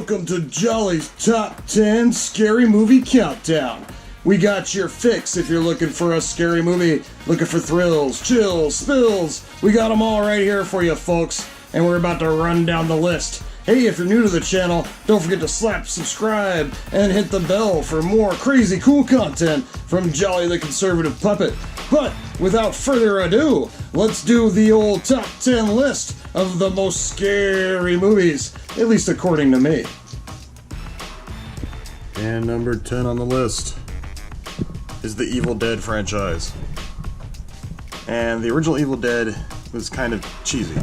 Welcome to Jolly's Top 10 Scary Movie Countdown. We got your fix if you're looking for a scary movie, looking for thrills, chills, spills. We got them all right here for you, folks, and we're about to run down the list. Hey, if you're new to the channel, don't forget to slap subscribe and hit the bell for more crazy cool content from Jolly the Conservative Puppet. But without further ado, let's do the old top 10 list of the most scary movies, at least according to me. And number 10 on the list is the Evil Dead franchise. And the original Evil Dead was kind of cheesy.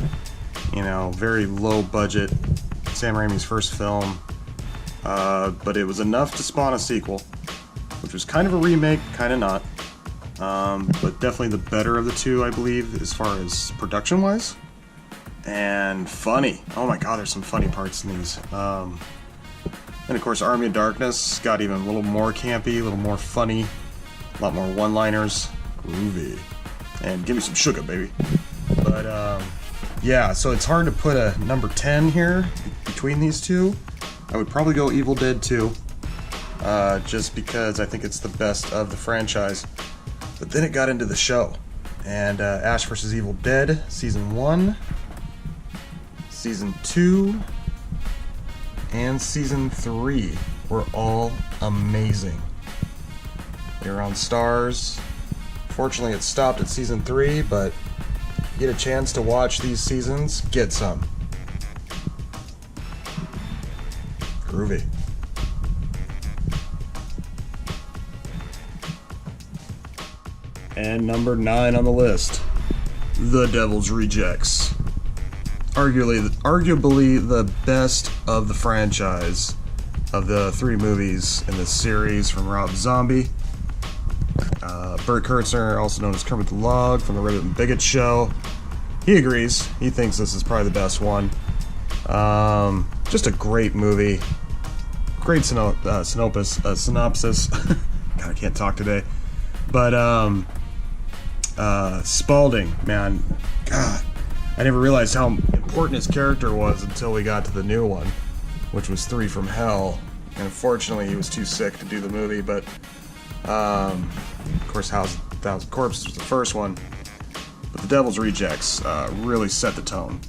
You know, very low budget, Sam Raimi's first film. But it was enough to spawn a sequel, which was kind of a remake, kind of not. But definitely the better of the two, I believe, as far as production-wise. And funny. Oh my god, there's some funny parts in these. And of course, Army of Darkness got even a little more campy, a little more funny, a lot more one-liners. Groovy. And give me some sugar, baby. But, yeah, so it's hard to put a number 10 here between these two. I would probably go Evil Dead 2, just because I think it's the best of the franchise. But then it got into the show, and Ash vs. Evil Dead, Season 1, Season 2, and Season 3 were all amazing. They were on Stars. Fortunately, it stopped at Season 3, but you get a chance to watch these seasons, get some. Groovy. And number 9 on the list, The Devil's Rejects. Arguably the best of the franchise of the 3 movies in this series from Rob Zombie. Bert Kurtzner, also known as Kermit the Log from the Rabbit and Bigot Show. He agrees. He thinks this is probably the best one. Just a great movie. Great synopsis. God, I can't talk today. But, Spaulding, man, God, I never realized how important his character was until we got to the new one, which was 3 from Hell. And unfortunately, he was too sick to do the movie, but, of course, House of 1,000 Corpses was the first one. But The Devil's Rejects really set the tone.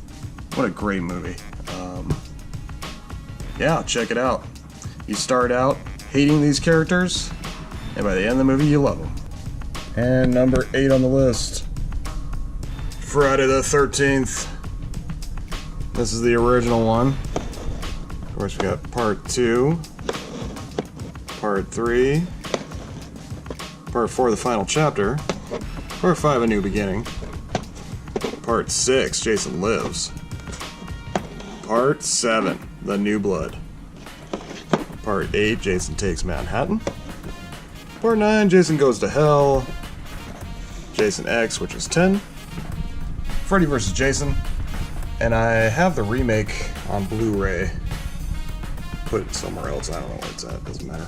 What a great movie. Yeah, check it out. You start out hating these characters, and by the end of the movie, you love them. And number 8 on the list, Friday the 13th. This is the original one. Of course, we got Part 2, Part 3, Part 4, The Final Chapter, Part 5, A New Beginning, Part 6, Jason Lives, Part 7, The New Blood, Part 8, Jason Takes Manhattan, Part 9, Jason Goes to Hell, Jason X, which is 10, Freddy vs. Jason, and I have the remake on Blu-ray. Put it somewhere else, I don't know where it's at, doesn't matter.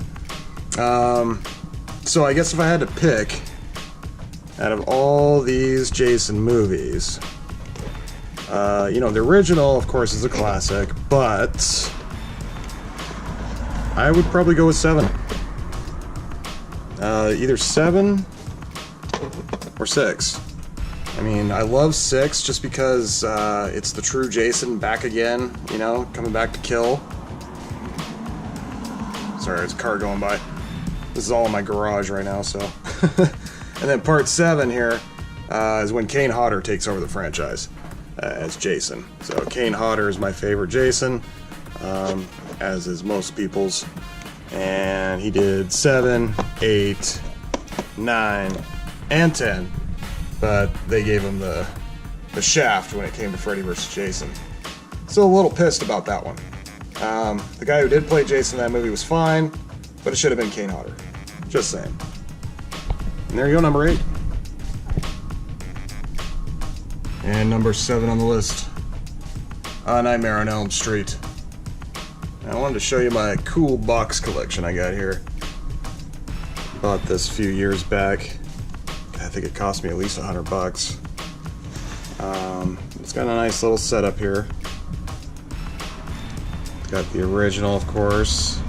So I guess if I had to pick, out of all these Jason movies, you know, the original, of course, is a classic, but I would probably go with 7. Either 7 or 6. I mean, I love 6 just because it's the true Jason back again, you know, coming back to kill. Sorry, there's a car going by. This is all in my garage right now, so. And then Part 7 here is when Kane Hodder takes over the franchise as Jason. So Kane Hodder is my favorite Jason, as is most people's. And he did 7, 8, 9, and 10. But they gave him the shaft when it came to Freddy vs. Jason. Still a little pissed about that one. The guy who did play Jason in that movie was fine, but it should have been Kane Hodder. Just saying. And there you go, number 8. And number 7 on the list, Nightmare on Elm Street. I wanted to show you my cool box collection I got here. Bought this a few years back. I think it cost me at least $100. It's got a nice little setup here. Got the original, of course.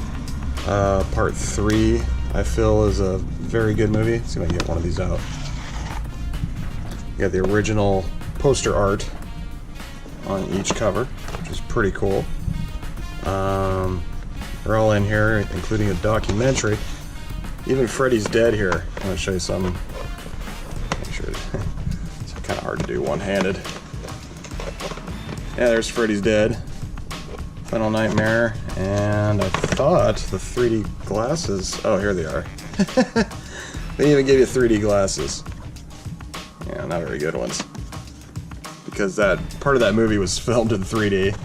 Part 3, I feel, is a very good movie. Let's see if I can get one of these out. You got the original poster art on each cover, which is pretty cool. They're all in here, including a documentary. Even Freddy's Dead here. I'm going to show you some. Make sure it's kind of hard to do one-handed. Yeah, there's Freddy's Dead. Final Nightmare, and I thought the 3D glasses... Oh, here they are. They even give you 3D glasses. Yeah, not very good ones. Because that part of that movie was filmed in 3D,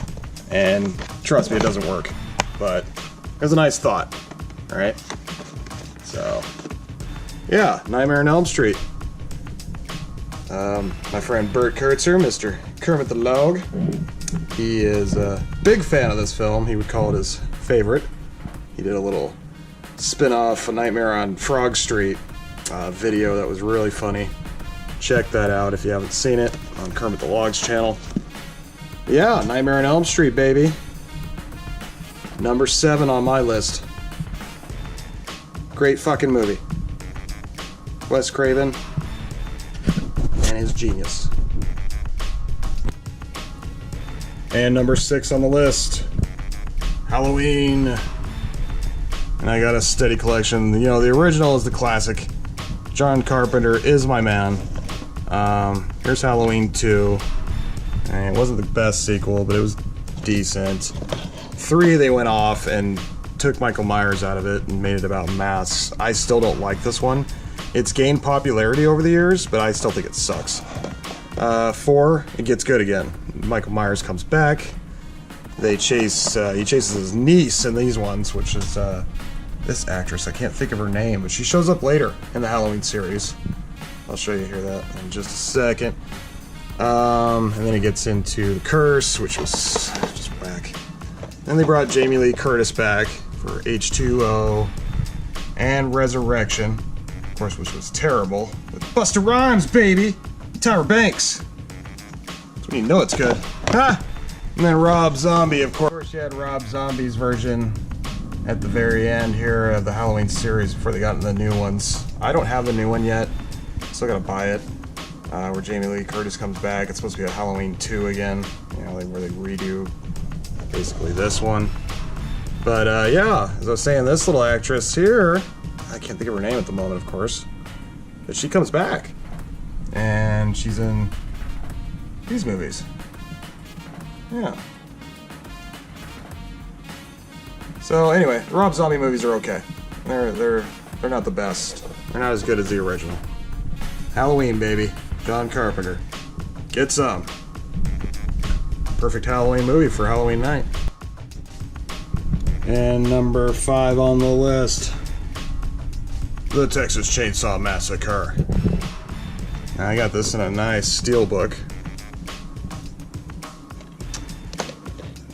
and trust me, it doesn't work. But it was a nice thought, alright? So, yeah, Nightmare on Elm Street. My friend Bert Kurtzer, Mr. Kermit the Log, he is a big fan of this film. He would call it his favorite. He did a little spin-off, A Nightmare on Frog Street video that was really funny. Check that out if you haven't seen it on Kermit the Log's channel. Yeah, Nightmare on Elm Street, baby. Number 7 on my list. Great fucking movie. Wes Craven and his genius. And number 6 on the list, Halloween. And I got a steady collection. You know, the original is the classic. John Carpenter is my man. Here's Halloween 2. And it wasn't the best sequel, but it was decent. 3, they went off and took Michael Myers out of it and made it about masks. I still don't like this one. It's gained popularity over the years, but I still think it sucks. 4, it gets good again. Michael Myers comes back. He chases his niece in these ones, which is this actress. I can't think of her name, but she shows up later in the Halloween series. I'll show you here that in just a second. And then it gets into The Curse, which was just whack. Then they brought Jamie Lee Curtis back for H2O and Resurrection, of course, which was terrible. With Busta Rhymes, baby! Tyra Banks! That's when you know it's good. Ha! And then Rob Zombie, of course. You had Rob Zombie's version at the very end here of the Halloween series before they got into the new ones. I don't have the new one yet. Still gotta buy it. Where Jamie Lee Curtis comes back. It's supposed to be a Halloween 2 again. You know, where they redo basically this one. But yeah, as I was saying, this little actress here, I can't think of her name at the moment, of course, but she comes back. And she's in these movies. Yeah. So anyway, the Rob Zombie movies are okay. They're not the best. They're not as good as the original. Halloween, baby. John Carpenter. Get some. Perfect Halloween movie for Halloween night. And number 5 on the list, The Texas Chainsaw Massacre. Now, I got this in a nice steelbook.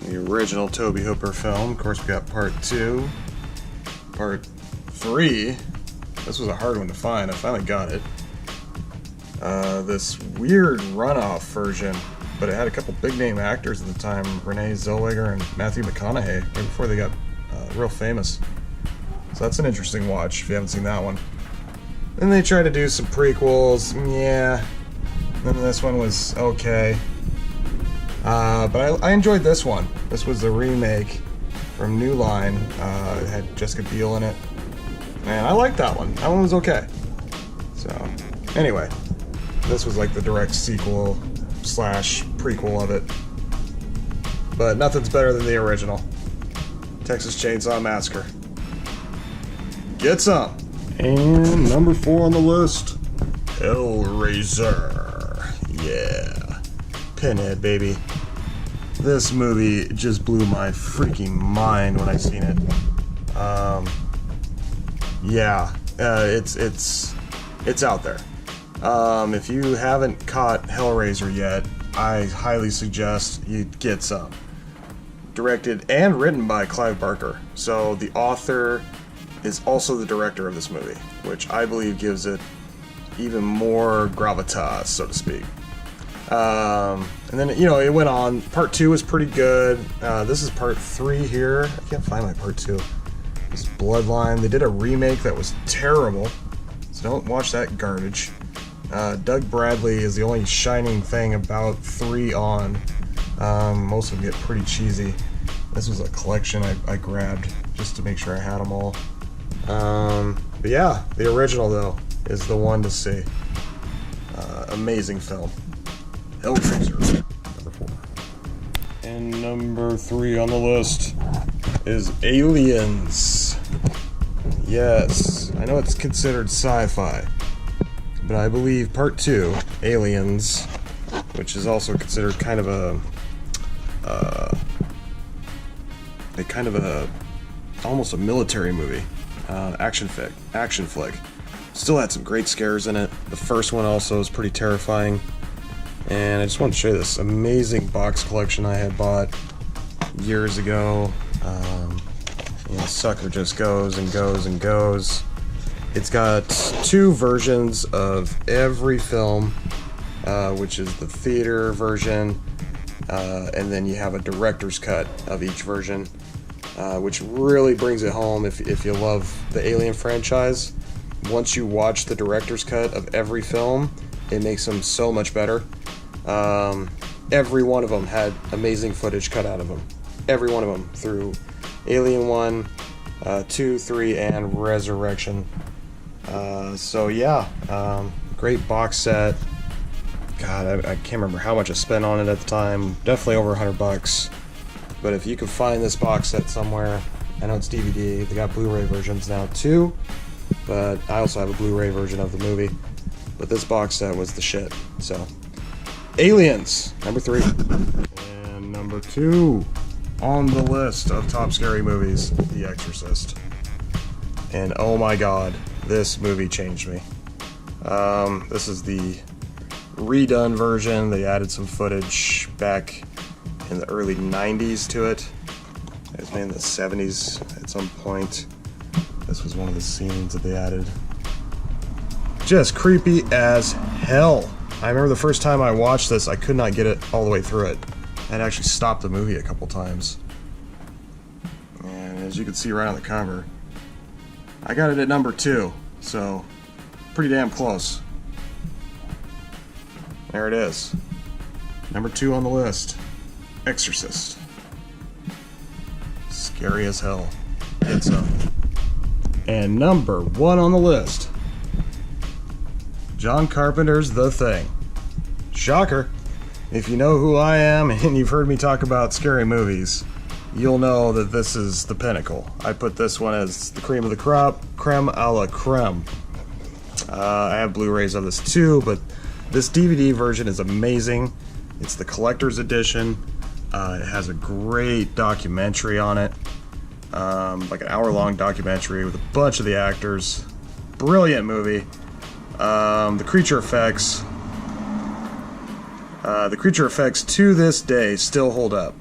The original Tobe Hooper film. Of course, we got part 2. Part 3. This was a hard one to find. I finally got it. This weird runoff version, but it had a couple big name actors at the time, Renee Zellweger and Matthew McConaughey, right before they got real famous. So that's an interesting watch if you haven't seen that one. Then they tried to do some prequels, yeah. Then this one was okay. But I enjoyed this one. This was the remake from New Line. It had Jessica Biel in it. And I liked that one. That one was okay. So, anyway. This was like the direct sequel / prequel of it. But nothing's better than the original. Texas Chainsaw Massacre. Get some! And number 4 on the list, Hellraiser. Yeah. Pinhead, baby. This movie just blew my freaking mind when I seen it. Yeah. It's out there. If you haven't caught Hellraiser yet, I highly suggest you get some. Directed and written by Clive Barker. So the author is also the director of this movie, which I believe gives it even more gravitas, so to speak. And then, you know, it went on. Part 2 was pretty good. This is part 3 here. I can't find my part 2. This is Bloodline. They did a remake that was terrible, so don't watch that garbage. Doug Bradley is the only shining thing about 3 on. Most of them get pretty cheesy. This was a collection I grabbed just to make sure I had them all. But yeah, the original, though, is the one to see. Amazing film. Hellraiser, number 4. And number 3 on the list is Aliens. Yes, I know it's considered sci-fi, but I believe part 2, Aliens, which is also considered kind of a almost a military movie, action flick. Still had some great scares in it. The first one also is pretty terrifying. And I just want to show you this amazing box collection I had bought years ago. You know, sucker just goes and goes and goes. It's got 2 versions of every film, which is the theater version, and then you have a director's cut of each version, which really brings it home if you love the Alien franchise. Once you watch the director's cut of every film, it makes them so much better. Every one of them had amazing footage cut out of them. Every one of them, through Alien 1, 2, 3, and Resurrection. So yeah, great box set. God, I can't remember how much I spent on it at the time. Definitely over $100. But if you can find this box set somewhere, I know it's DVD. They got Blu-ray versions now too, but I also have a Blu-ray version of the movie. But this box set was the shit. So, Aliens, number 3. And number 2 on the list of top scary movies, The Exorcist. And oh my god, this movie changed me. This is the redone version. They added some footage back in the early 90s to it. It was made in the 70s at some point. This was one of the scenes that they added. Just creepy as hell. I remember the first time I watched this, I could not get it all the way through it. I'd actually stopped the movie a couple times. And as you can see right on the cover, I got it at number 2, so pretty damn close. There it is. Number 2 on the list. Exorcist. Scary as hell. It's up. And number 1 on the list. John Carpenter's The Thing. Shocker. If you know who I am and you've heard me talk about scary movies, you'll know that this is the pinnacle. I put this one as the cream of the crop, creme a la creme. I have Blu-rays of this too, but this DVD version is amazing. It's the collector's edition. It has a great documentary on it, like an hour-long documentary with a bunch of the actors. Brilliant movie. The creature effects to this day still hold up.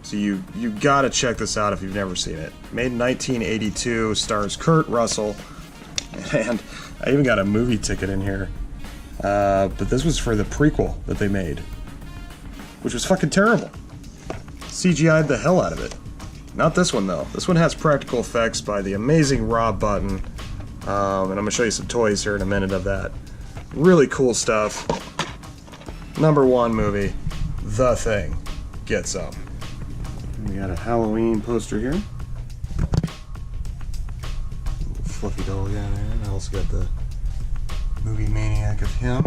So you gotta check this out if you've never seen it. Made in 1982, stars Kurt Russell, and I even got a movie ticket in here. But this was for the prequel that they made, which was fucking terrible. CGI'd the hell out of it. Not this one though. This one has practical effects by the amazing Rob Button. And I'm going to show you some toys here in a minute of that. Really cool stuff. Number 1 movie, The Thing. Gets up. We got a Halloween poster here. Fluffy doll guy there. And I also got the movie maniac of him.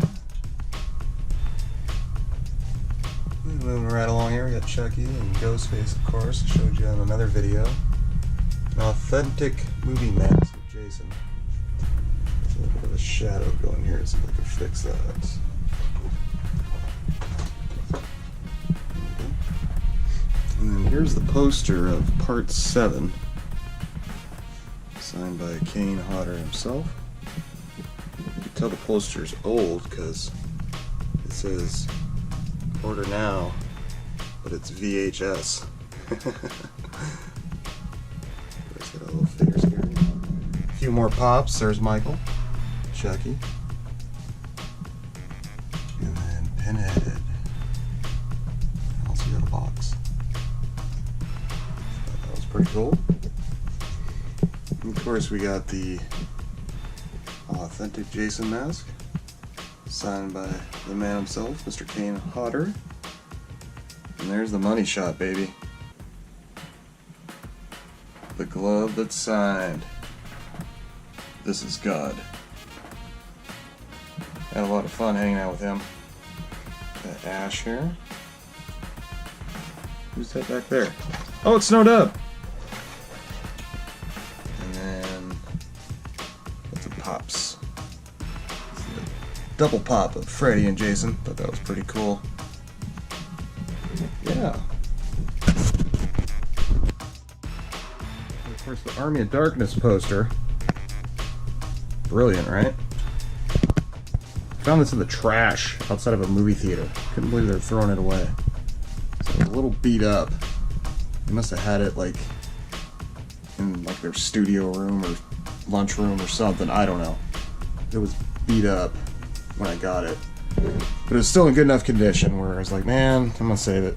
Moving right along here, we got Chucky and Ghostface, of course. I showed you on another video. An authentic movie mask of Jason. There's a little bit of a shadow going here, so I can fix that. And then here's the poster of Part 7, signed by Kane Hodder himself. You can tell the poster's old because it says order now, but it's VHS. There's got a little figure here. A few more pops. There's Michael, Chucky, and then Pinhead. Pretty cool. And of course, we got the authentic Jason mask, signed by the man himself, Mr. Kane Hodder. And there's the money shot, baby. The glove that's signed. This is God. Had a lot of fun hanging out with him. Got Ash here. Who's that back there? Oh, it's Snowed Up! And then that's a Pops. Double pop of Freddy and Jason. Thought that was pretty cool. Yeah. And of course, the Army of Darkness poster. Brilliant, right? Found this in the trash outside of a movie theater. Couldn't believe they're throwing it away. So a little beat up. They must have had it like in like their studio room or lunch room or something. I don't know. It was beat up when I got it, but it was still in good enough condition where I was like, man, I'm gonna save it.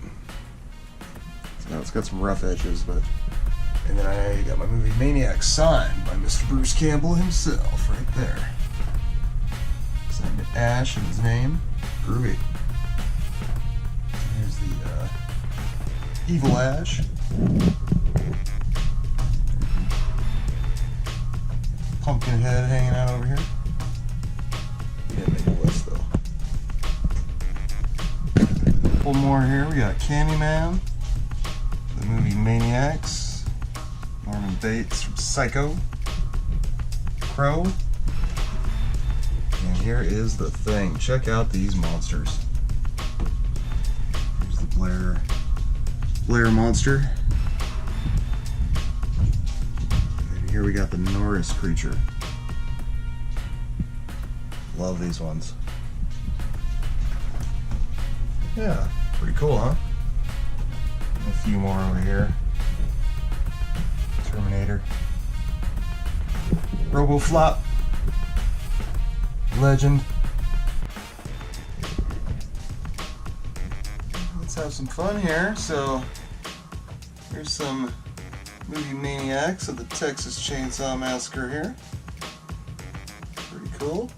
So it's got some rough edges, but. And then I got my movie Maniac signed by Mr. Bruce Campbell himself, right there. Signed to Ash and his name, groovy. Here's the Evil Ash. Pumpkinhead hanging out over here. He didn't make a list though. A couple more here. We got Candyman, the movie Maniacs. Norman Bates from Psycho, Crow, and here is the Thing. Check out these monsters. Here's the Blair monster. And here we got the Norris creature. Love these ones. Yeah, pretty cool, huh? A few more over here. Terminator, RoboFlop, Legend. Let's have some fun here. So here's some movie Maniacs of the Texas Chainsaw Massacre here. Pretty cool.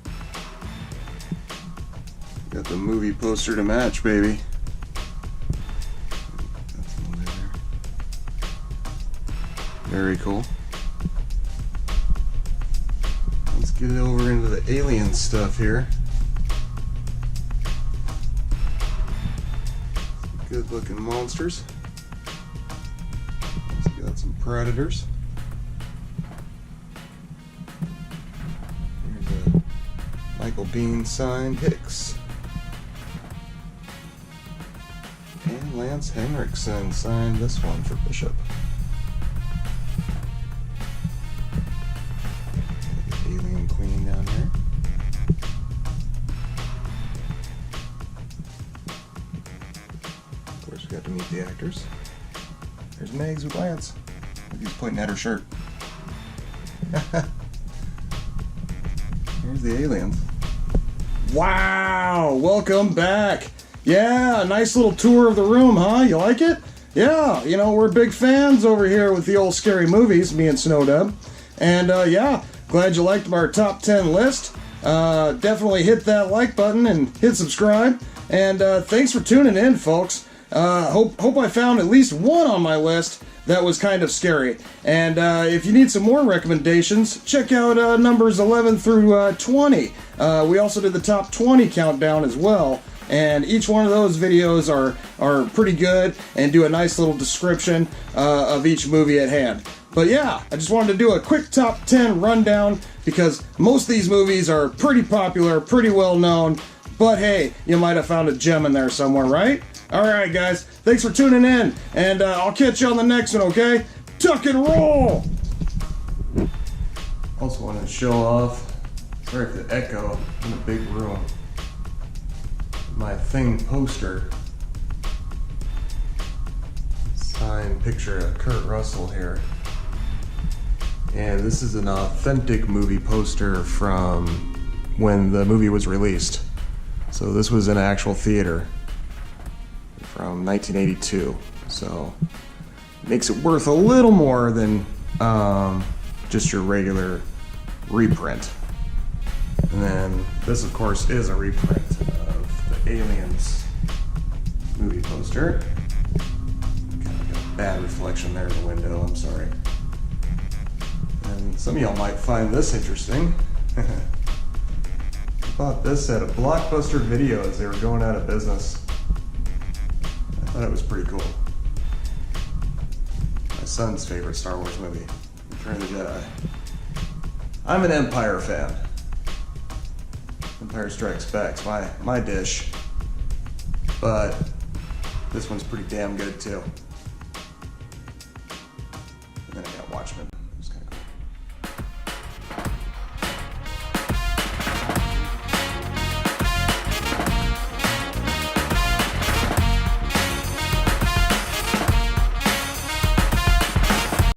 Got the movie poster to match, baby. Very cool. Let's get over into the alien stuff here. Some good looking monsters. Let's got some predators. Here's a Michael Biehn signed Hicks. And Lance Henriksen signed this one for Bishop. Queen down here. Of course, we got to meet the actors. There's Megs with Lance. Look, he's pointing at her shirt. Here's the aliens. Wow! Welcome back! Yeah, nice little tour of the room, huh? You like it? Yeah, you know, we're big fans over here with the old scary movies, me and Snowed Up. And yeah, glad you liked our top 10 list. Definitely hit that like button and hit subscribe. And thanks for tuning in, folks. Hope I found at least one on my list that was kind of scary. And if you need some more recommendations, check out numbers 11 through 20. We also did the top 20 countdown as well. And each one of those videos are pretty good and do a nice little description of each movie at hand. But yeah, I just wanted to do a quick top 10 rundown because most of these movies are pretty popular, pretty well known, but hey, you might have found a gem in there somewhere, right? Alright guys, thanks for tuning in, and I'll catch you on the next one, okay? Tuck and roll! Also wanted to show off, sorry if the echo in a big room, my Thing poster. Signed picture of Kurt Russell here. And this is an authentic movie poster from when the movie was released. So this was an actual theater from 1982. So makes it worth a little more than just your regular reprint. And then this, of course, is a reprint of the Aliens movie poster. Kind of got a bad reflection there in the window, I'm sorry. And some of y'all might find this interesting. I bought this at a Blockbuster Video as they were going out of business. I thought it was pretty cool. My son's favorite Star Wars movie, Return of the Jedi. I'm an Empire fan. Empire Strikes Back's my dish. But this one's pretty damn good too. And then I got Watchmen.